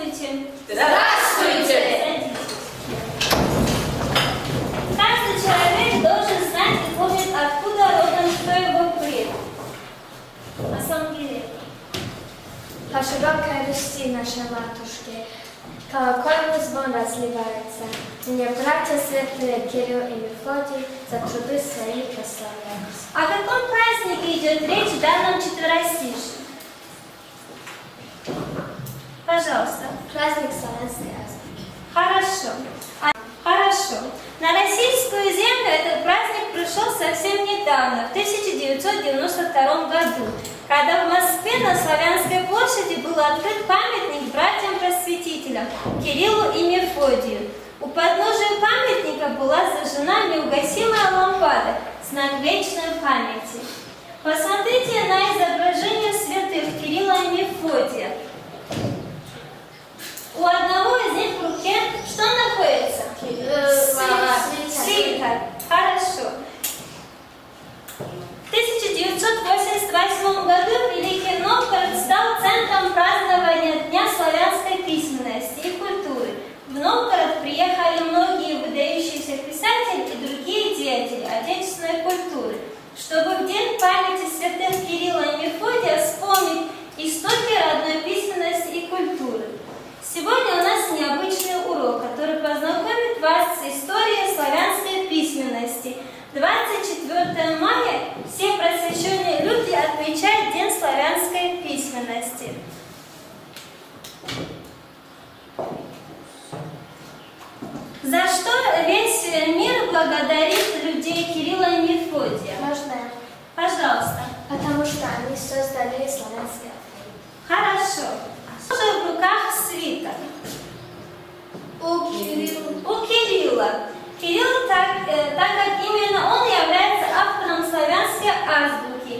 Здравствуйте! Здравствуйте! Каждый человек должен знать и помнить, откуда родом, кто его предок. На самом деле. По широкой Руси нашей матушки колокольный звон разливается. Мне братья светлые Кирилл и Мефодий за труды свои прославляются. О каком празднике идет речь в данном четверостишье? Пожалуйста. Праздник славянской азбуки. Хорошо. Хорошо. На российскую землю этот праздник пришел совсем недавно, в 1992 году, когда в Москве на Славянской площади был открыт памятник братьям-просветителям Кириллу и Мефодию. У подножия памятника была зажжена неугасимая лампада, знак вечной памяти. Посмотрите на изображение святых Кирилла и Мефодия. У одного из них в руке что находится? Свиток. Хорошо. В 1988 году Великий Новгород стал центром празднования Дня славянской письменности и культуры. В Новгород приехали многие выдающиеся писатели и другие деятели отечественной культуры, чтобы в день памяти святых Кирилла и Мефодия вспомнить истоки родной письменности и культуры. Сегодня у нас необычный урок, который познакомит вас с историей славянской письменности. 24 мая все просвещенные люди отмечают День славянской письменности. За что весь мир благодарит людей Кирилла и Мефодия? Можно? Пожалуйста. Потому что они создали славянский алфавит. Хорошо. Что же в руках свиток? У Кирилла. Кирилл, так как именно он является автором славянской азбуки.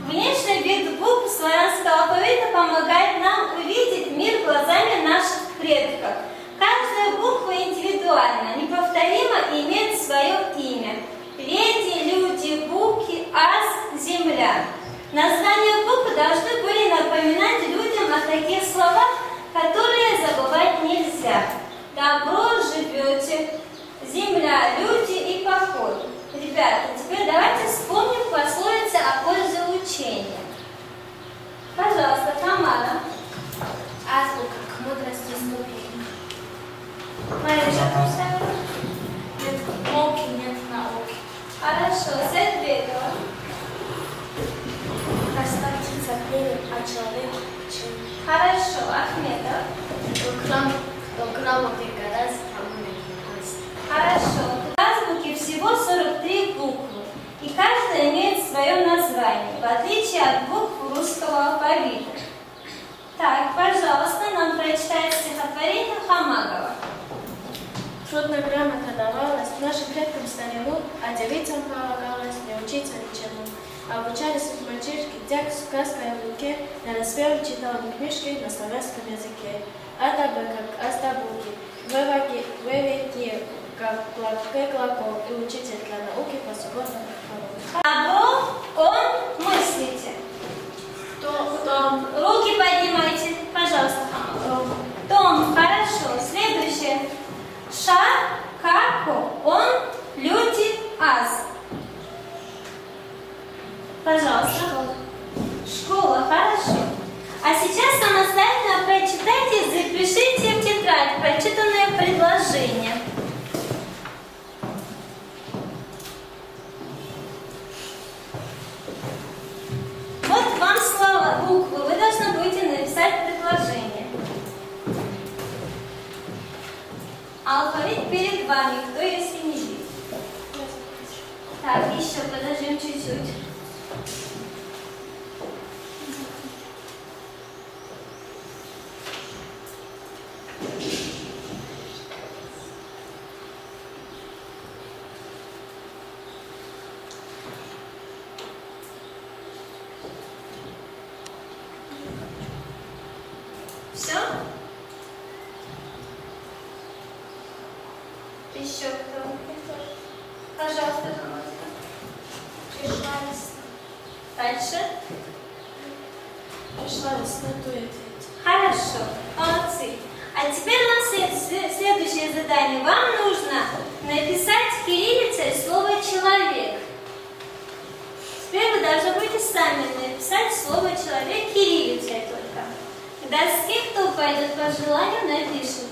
Внешний вид букв славянского алфавита помогает нам увидеть мир глазами наших предков. Каждая буква индивидуальна, неповторимо и имеет свое имя. Леди, люди, буки, аз, земля. Названия букв должны были напоминать людям о таких словах, которые забывать нельзя. Добро, живете, земля, люди и поход. Ребята, теперь давайте вспомним пословицы о пользе учения. Пожалуйста, Тамара. Азбука к мудрости ступень. Мария, что ты вставила? Нет науки, нет науки. Хорошо, Светбекова. Остаться верит, а человек учит. Хорошо, Ахмедов. Кто грамотный гораздо, тому не гость. Хорошо. В азбуке всего 43 буквы, и каждая имеет свое название, в отличие от букв русского алфавита. Так, пожалуйста, нам прочитает стихотворение Хамагова. Трудно грамота давалась нашим предкам старину, а девицам полагалось не учиться ничему. Обучались их мальчишки, текст, сказка в руке, на распев читал книжки на славянском языке. Атабы, как астабуки, вывеки, как глагол, и учитель для науки по субботам. Кого он мыслите? Кто? Руки поднимайте, пожалуйста. Том, хорошо. Следующее. Ша, како, он, люди, аз. Пожалуйста. Школа, хорошо. А сейчас самостоятельно прочитайте и запишите в тетрадь прочитанное предложение. Вот вам слова, буквы. Вы должны будете написать предложение. Алфавит перед вами, кто если не видит. Так, еще подождем чуть-чуть. Все? Еще кто? Пожалуйста, помогите. Пришла весна. Дальше. Пришла весна, то и ответить. Хорошо, молодцы. А задание. Вам нужно написать кириллицей слово «человек». Теперь вы должны будете сами написать слово «человек» кириллицей только. К доске, кто пойдет по желанию, напишет.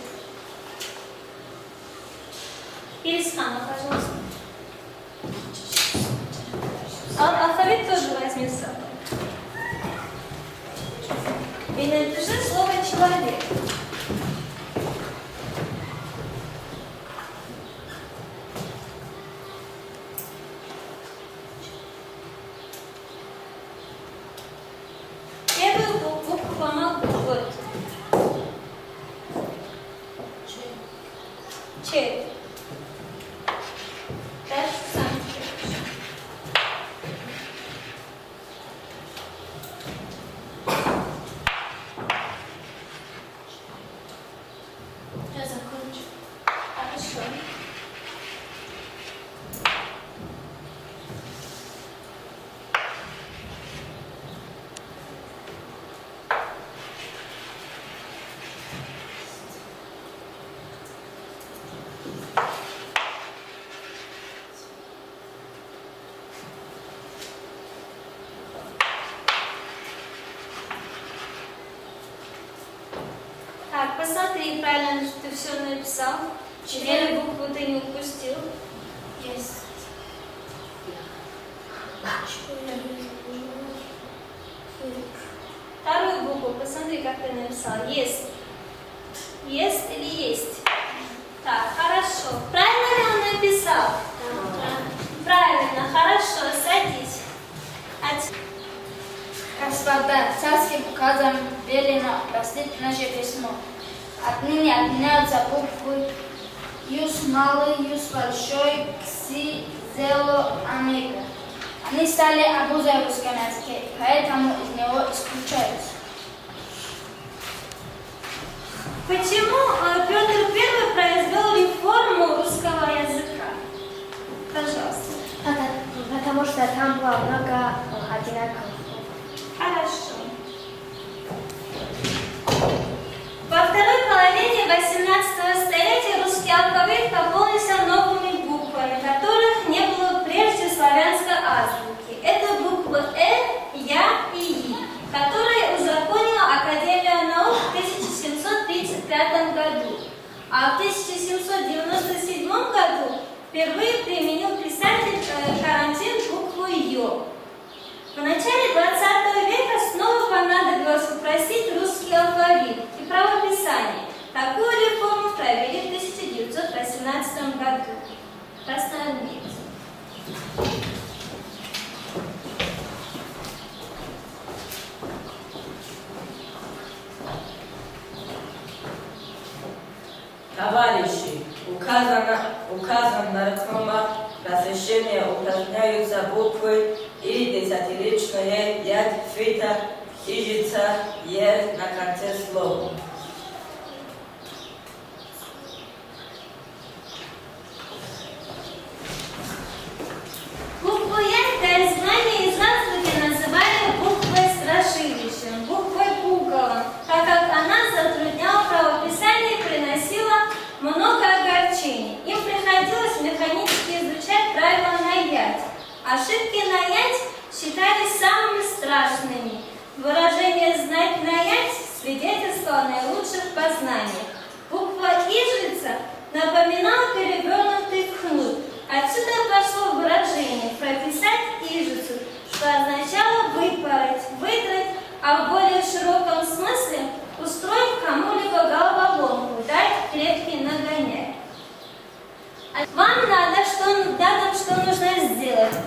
Перескана, пожалуйста. Алфавит тоже возьми с собой. И напиши слово «человек». Первую букву помогу. Вот. Череп. Дальше сам. Я закончу. Хорошо. Так, посмотри, правильно, что ты все написал. 4 буквы ты не упустил. Есть. Вторую букву посмотри, как ты написал. Есть. Есть или есть? Так, хорошо. Правильно ли он написал? Правильно, хорошо, садись. Господа, царским указом велено простить наше письмо. Отныне отменяются буквы «юс» малый, «юс» большой, «кси», «зело», «омега». Они стали обузой в русском языке, поэтому из него исключаются. Почему Петр I произвел реформу русского языка? Пожалуйста. Потому что там было много одинаковых. Хорошо. Во второй половине 18 столетия русский алфавит пополнился новыми буквами, которых не было прежде в славянской азбуке. Это буквы «э», «я» и «и», которые узаконила Академия наук в 1735 году. А в 1797 году впервые применил писатель Карамзин букву «ё». В начале 20 века снова понадобилось упростить русский алфавит и правописание. Такую реформу провели в 1918 году. Красноармейцы. Товарищи, указом наркома разрешения упраздняются буквы и десятиречное «ядь», «фита», «хижица», «ер» на конце слова. Букву «я» для изгнания из азбуки называли буквой-страшилищем, буквой-пугалом, так как она затрудняла правописание и приносила много огорчений. Им приходилось механически изучать правила на «ядь». Ошибки на «ядь» считались самыми страшными. Выражение «знать на ядь» свидетельствовало о наилучших познаниях. Буква «ижица» напоминала перевернутый кнут. Отсюда пошло выражение «прописать ижицу», что означало выпороть, выдрать, а в более широком смысле устроить кому-либо головоломку, дать крепкий нагоняй. Вам надо, что нужно сделать.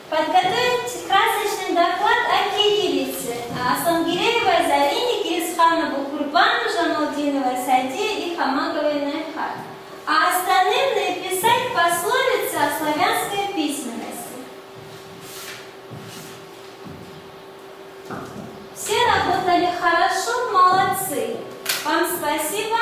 Подготовить красочный доклад о кириллице, о Сангиреевой Зарине, Кирисханову Курбану, Жамалдиновой Саде и Хамаговой Найхат. А остальным написать пословицы о славянской письменности. Все работали хорошо, молодцы. Вам спасибо.